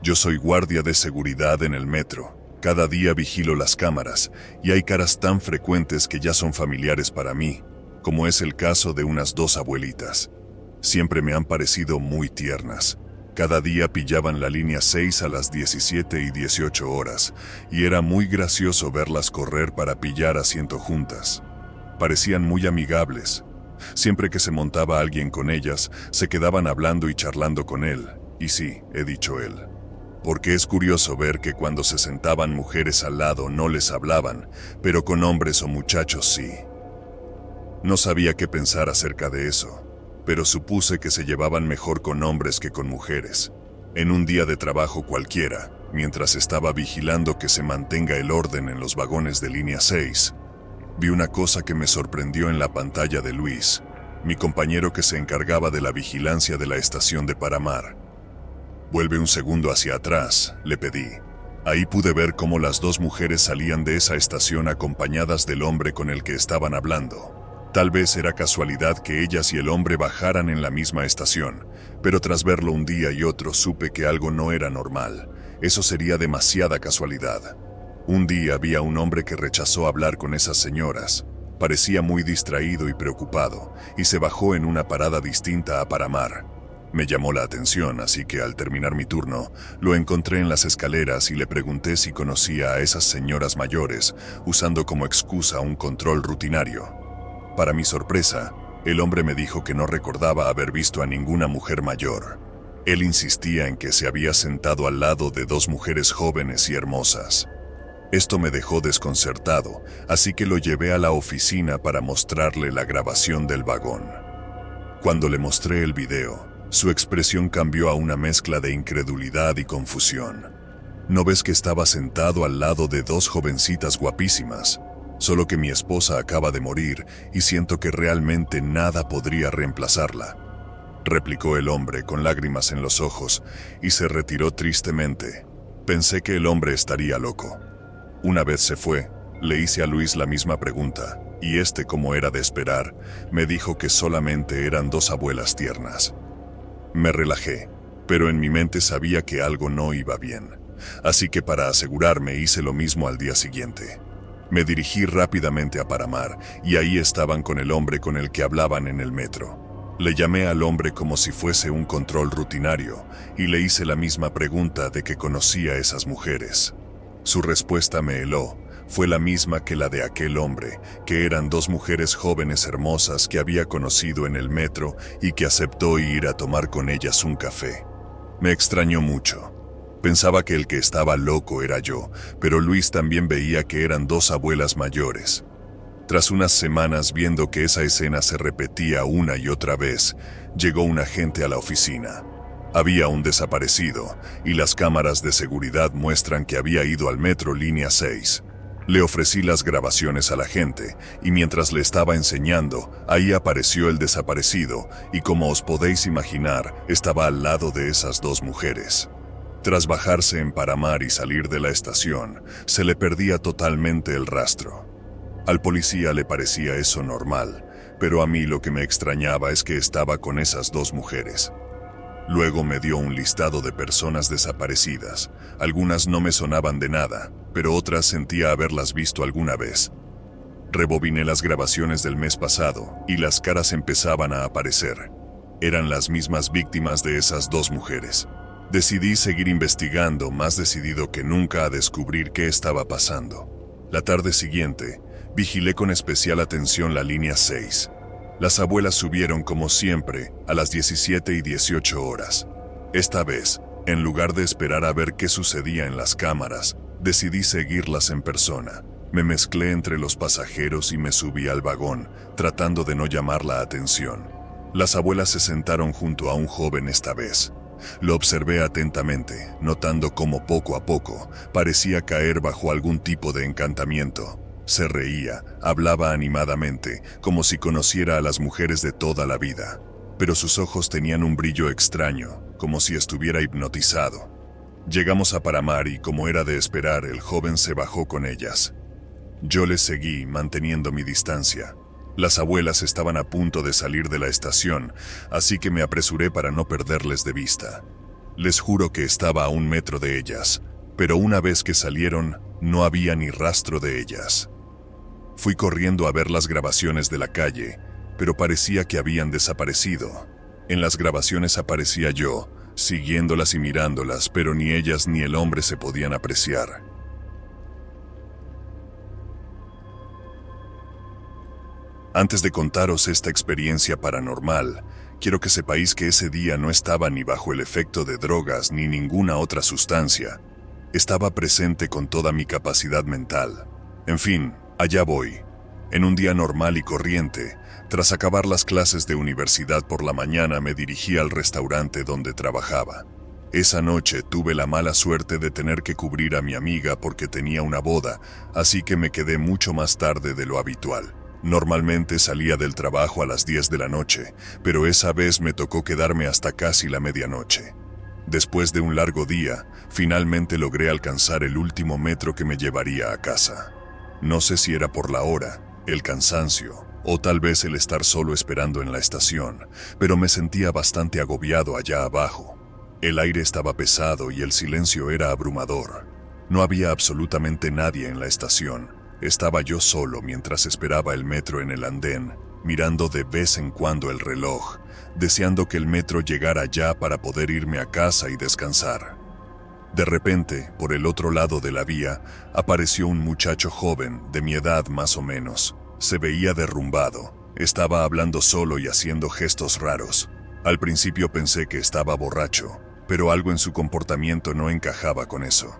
Yo soy guardia de seguridad en el metro. Cada día vigilo las cámaras y hay caras tan frecuentes que ya son familiares para mí, como es el caso de unas dos abuelitas. Siempre me han parecido muy tiernas. Cada día pillaban la línea 6 a las 17 y 18 horas y era muy gracioso verlas correr para pillar asiento juntas. Parecían muy amigables. Siempre que se montaba alguien con ellas, se quedaban hablando y charlando con él. Y sí, he dicho él. Porque es curioso ver que cuando se sentaban mujeres al lado no les hablaban, pero con hombres o muchachos sí. No sabía qué pensar acerca de eso, pero supuse que se llevaban mejor con hombres que con mujeres. En un día de trabajo cualquiera, mientras estaba vigilando que se mantenga el orden en los vagones de línea 6, vi una cosa que me sorprendió en la pantalla de Luis, mi compañero que se encargaba de la vigilancia de la estación de Paramar. «Vuelve un segundo hacia atrás», le pedí. Ahí pude ver cómo las dos mujeres salían de esa estación acompañadas del hombre con el que estaban hablando. Tal vez era casualidad que ellas y el hombre bajaran en la misma estación, pero tras verlo un día y otro supe que algo no era normal. Eso sería demasiada casualidad. Un día vi a un hombre que rechazó hablar con esas señoras. Parecía muy distraído y preocupado, y se bajó en una parada distinta a Paramar. Me llamó la atención, así que al terminar mi turno, lo encontré en las escaleras y le pregunté si conocía a esas señoras mayores, usando como excusa un control rutinario. Para mi sorpresa, el hombre me dijo que no recordaba haber visto a ninguna mujer mayor. Él insistía en que se había sentado al lado de dos mujeres jóvenes y hermosas. Esto me dejó desconcertado, así que lo llevé a la oficina para mostrarle la grabación del vagón. Cuando le mostré el video, su expresión cambió a una mezcla de incredulidad y confusión. ¿No ves que estaba sentado al lado de dos jovencitas guapísimas? Solo que mi esposa acaba de morir y siento que realmente nada podría reemplazarla, replicó el hombre con lágrimas en los ojos y se retiró tristemente. Pensé que el hombre estaría loco. Una vez se fue, le hice a Luis la misma pregunta y como era de esperar, me dijo que solamente eran dos abuelas tiernas. Me relajé, pero en mi mente sabía que algo no iba bien, así que para asegurarme hice lo mismo al día siguiente. Me dirigí rápidamente a Paramar y ahí estaban con el hombre con el que hablaban en el metro. Le llamé al hombre como si fuese un control rutinario y le hice la misma pregunta de que conocía a esas mujeres. Su respuesta me heló. Fue la misma que la de aquel hombre, que eran dos mujeres jóvenes hermosas que había conocido en el metro y que aceptó ir a tomar con ellas un café. Me extrañó mucho. Pensaba que el que estaba loco era yo, pero Luis también veía que eran dos abuelas mayores. Tras unas semanas viendo que esa escena se repetía una y otra vez, llegó un agente a la oficina. Había un desaparecido y las cámaras de seguridad muestran que había ido al metro línea 6. Le ofrecí las grabaciones al agente y mientras le estaba enseñando, ahí apareció el desaparecido y como os podéis imaginar, estaba al lado de esas dos mujeres. Tras bajarse en Paramar y salir de la estación, se le perdía totalmente el rastro. Al policía le parecía eso normal, pero a mí lo que me extrañaba es que estaba con esas dos mujeres. Luego me dio un listado de personas desaparecidas. Algunas no me sonaban de nada, pero otras sentía haberlas visto alguna vez. Rebobiné las grabaciones del mes pasado y las caras empezaban a aparecer. Eran las mismas víctimas de esas dos mujeres. Decidí seguir investigando, más decidido que nunca a descubrir qué estaba pasando. La tarde siguiente, vigilé con especial atención la línea 6. Las abuelas subieron como siempre a las 17 y 18 horas. Esta vez, en lugar de esperar a ver qué sucedía en las cámaras, decidí seguirlas en persona. Me mezclé entre los pasajeros y me subí al vagón, tratando de no llamar la atención. Las abuelas se sentaron junto a un joven esta vez. Lo observé atentamente, notando cómo poco a poco parecía caer bajo algún tipo de encantamiento. Se reía, hablaba animadamente, como si conociera a las mujeres de toda la vida. Pero sus ojos tenían un brillo extraño, como si estuviera hipnotizado. Llegamos a Paramar y, como era de esperar, el joven se bajó con ellas. Yo les seguí, manteniendo mi distancia. Las abuelas estaban a punto de salir de la estación, así que me apresuré para no perderles de vista. Les juro que estaba a 1 metro de ellas, pero una vez que salieron, no había ni rastro de ellas. Fui corriendo a ver las grabaciones de la calle, pero parecía que habían desaparecido. En las grabaciones aparecía yo, siguiéndolas y mirándolas, pero ni ellas ni el hombre se podían apreciar. Antes de contaros esta experiencia paranormal, quiero que sepáis que ese día no estaba ni bajo el efecto de drogas ni ninguna otra sustancia. Estaba presente con toda mi capacidad mental. En fin, allá voy. En un día normal y corriente, tras acabar las clases de universidad por la mañana, me dirigí al restaurante donde trabajaba. Esa noche tuve la mala suerte de tener que cubrir a mi amiga porque tenía una boda, así que me quedé mucho más tarde de lo habitual. Normalmente salía del trabajo a las 10 de la noche, pero esa vez me tocó quedarme hasta casi la medianoche. Después de un largo día, finalmente logré alcanzar el último metro que me llevaría a casa. No sé si era por la hora, el cansancio, o tal vez el estar solo esperando en la estación, pero me sentía bastante agobiado allá abajo. El aire estaba pesado y el silencio era abrumador. No había absolutamente nadie en la estación. Estaba yo solo mientras esperaba el metro en el andén, mirando de vez en cuando el reloj, deseando que el metro llegara ya para poder irme a casa y descansar. De repente, por el otro lado de la vía, apareció un muchacho joven, de mi edad más o menos. Se veía derrumbado, estaba hablando solo y haciendo gestos raros. Al principio pensé que estaba borracho, pero algo en su comportamiento no encajaba con eso.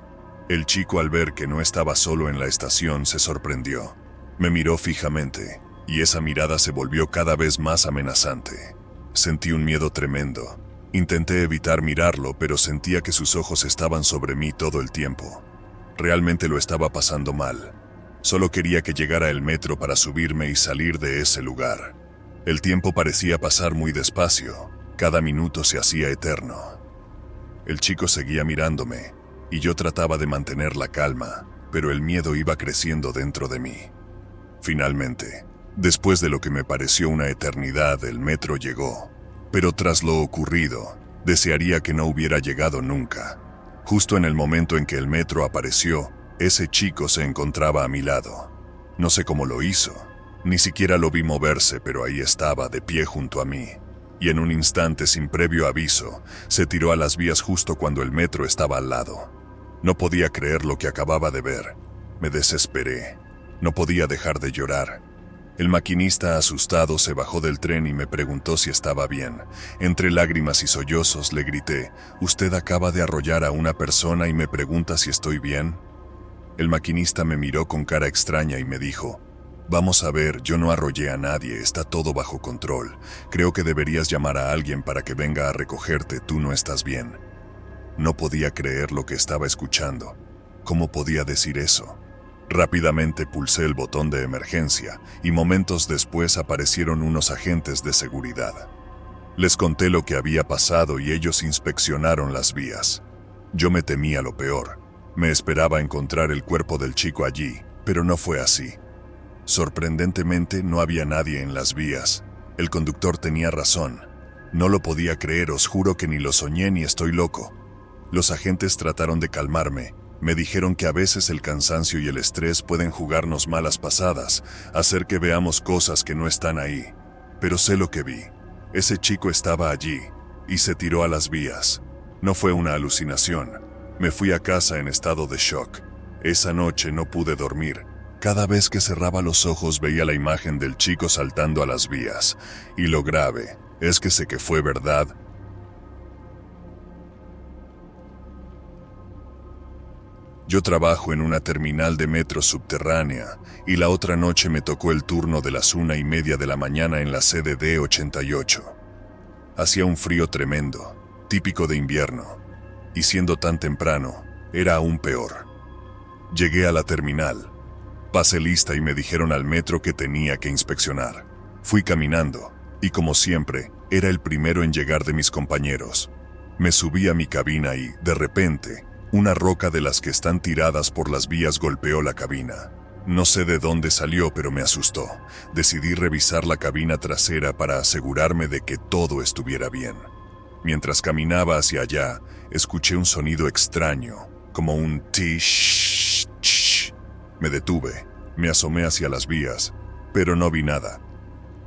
El chico, al ver que no estaba solo en la estación, se sorprendió. Me miró fijamente, y esa mirada se volvió cada vez más amenazante. Sentí un miedo tremendo. Intenté evitar mirarlo, pero sentía que sus ojos estaban sobre mí todo el tiempo. Realmente lo estaba pasando mal. Solo quería que llegara el metro para subirme y salir de ese lugar. El tiempo parecía pasar muy despacio. Cada minuto se hacía eterno. El chico seguía mirándome, y yo trataba de mantener la calma, pero el miedo iba creciendo dentro de mí. Finalmente, después de lo que me pareció una eternidad, el metro llegó. Pero tras lo ocurrido, desearía que no hubiera llegado nunca. Justo en el momento en que el metro apareció, ese chico se encontraba a mi lado. No sé cómo lo hizo, ni siquiera lo vi moverse, pero ahí estaba, de pie junto a mí. Y en un instante, sin previo aviso, se tiró a las vías justo cuando el metro estaba al lado. No podía creer lo que acababa de ver. Me desesperé. No podía dejar de llorar. El maquinista, asustado, se bajó del tren y me preguntó si estaba bien. Entre lágrimas y sollozos le grité: «Usted acaba de arrollar a una persona y me pregunta si estoy bien». El maquinista me miró con cara extraña y me dijo: «Vamos a ver, yo no arrollé a nadie, está todo bajo control. Creo que deberías llamar a alguien para que venga a recogerte, tú no estás bien». No podía creer lo que estaba escuchando. ¿Cómo podía decir eso? Rápidamente pulsé el botón de emergencia y momentos después aparecieron unos agentes de seguridad. Les conté lo que había pasado y ellos inspeccionaron las vías. Yo me temía lo peor. Me esperaba encontrar el cuerpo del chico allí, pero no fue así. Sorprendentemente no había nadie en las vías. El conductor tenía razón. No lo podía creer, os juro que ni lo soñé ni estoy loco. Los agentes trataron de calmarme. Me dijeron que a veces el cansancio y el estrés pueden jugarnos malas pasadas, hacer que veamos cosas que no están ahí. Pero sé lo que vi. Ese chico estaba allí, y se tiró a las vías. No fue una alucinación. Me fui a casa en estado de shock. Esa noche no pude dormir. Cada vez que cerraba los ojos veía la imagen del chico saltando a las vías. Y lo grave es que sé que fue verdad. Yo trabajo en una terminal de metro subterránea y la otra noche me tocó el turno de las 1:30 de la mañana en la sede D88. Hacía un frío tremendo, típico de invierno, y siendo tan temprano, era aún peor. Llegué a la terminal, pasé lista y me dijeron al metro que tenía que inspeccionar. Fui caminando, y como siempre, era el primero en llegar de mis compañeros. Me subí a mi cabina y, de repente, una roca de las que están tiradas por las vías golpeó la cabina. No sé de dónde salió, pero me asustó. Decidí revisar la cabina trasera para asegurarme de que todo estuviera bien. Mientras caminaba hacia allá, escuché un sonido extraño, como un tish. Me detuve, me asomé hacia las vías, pero no vi nada.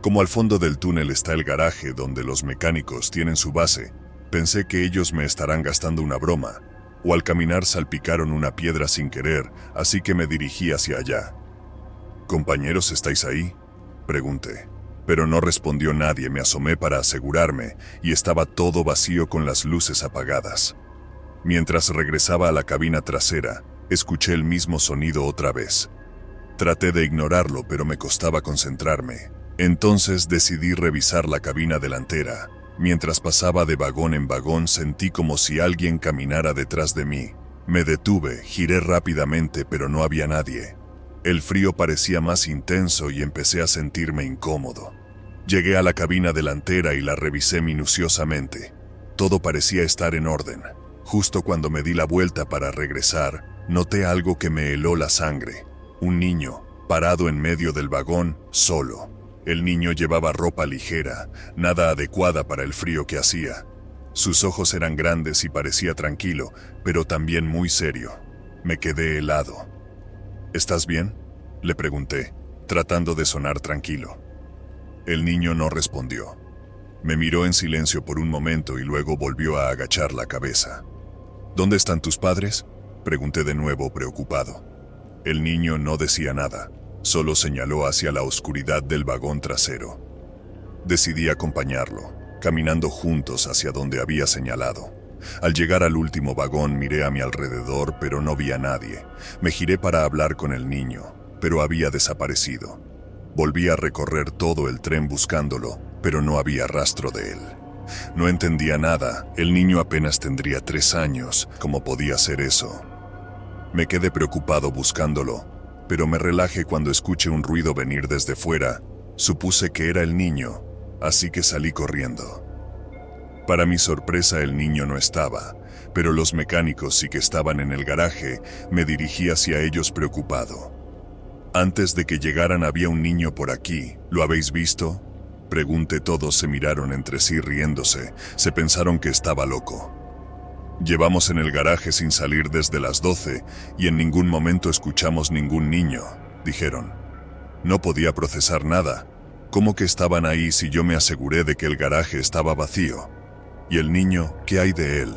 Como al fondo del túnel está el garaje donde los mecánicos tienen su base, pensé que ellos me estarán gastando una broma, o al caminar salpicaron una piedra sin querer, así que me dirigí hacia allá. «¿Compañeros, estáis ahí?», pregunté. Pero no respondió nadie. Me asomé para asegurarme y estaba todo vacío con las luces apagadas. Mientras regresaba a la cabina trasera, escuché el mismo sonido otra vez. Traté de ignorarlo, pero me costaba concentrarme. Entonces decidí revisar la cabina delantera. Mientras pasaba de vagón en vagón, sentí como si alguien caminara detrás de mí. Me detuve, giré rápidamente, pero no había nadie. El frío parecía más intenso y empecé a sentirme incómodo. Llegué a la cabina delantera y la revisé minuciosamente. Todo parecía estar en orden. Justo cuando me di la vuelta para regresar, noté algo que me heló la sangre. Un niño, parado en medio del vagón, solo. El niño llevaba ropa ligera, nada adecuada para el frío que hacía. Sus ojos eran grandes y parecía tranquilo, pero también muy serio. Me quedé helado. «¿Estás bien?», le pregunté, tratando de sonar tranquilo. El niño no respondió. Me miró en silencio por un momento y luego volvió a agachar la cabeza. «¿Dónde están tus padres?», pregunté de nuevo, preocupado. El niño no decía nada, solo señaló hacia la oscuridad del vagón trasero. Decidí acompañarlo, caminando juntos hacia donde había señalado. Al llegar al último vagón miré a mi alrededor, pero no vi a nadie. Me giré para hablar con el niño, pero había desaparecido. Volví a recorrer todo el tren buscándolo, pero no había rastro de él. No entendía nada. El niño apenas tendría 3 años. ¿Cómo podía ser eso? Me quedé preocupado buscándolo, pero me relajé cuando escuché un ruido venir desde fuera. Supuse que era el niño, así que salí corriendo. Para mi sorpresa, el niño no estaba, pero los mecánicos sí que estaban en el garaje. Me dirigí hacia ellos preocupado. «Antes de que llegaran había un niño por aquí. ¿Lo habéis visto?», pregunté. Todos se miraron entre sí riéndose. Se pensaron que estaba loco. «Llevamos en el garaje sin salir desde las 12 y en ningún momento escuchamos ningún niño», dijeron. No podía procesar nada. ¿Cómo que estaban ahí si yo me aseguré de que el garaje estaba vacío? «¿Y el niño, qué hay de él?»,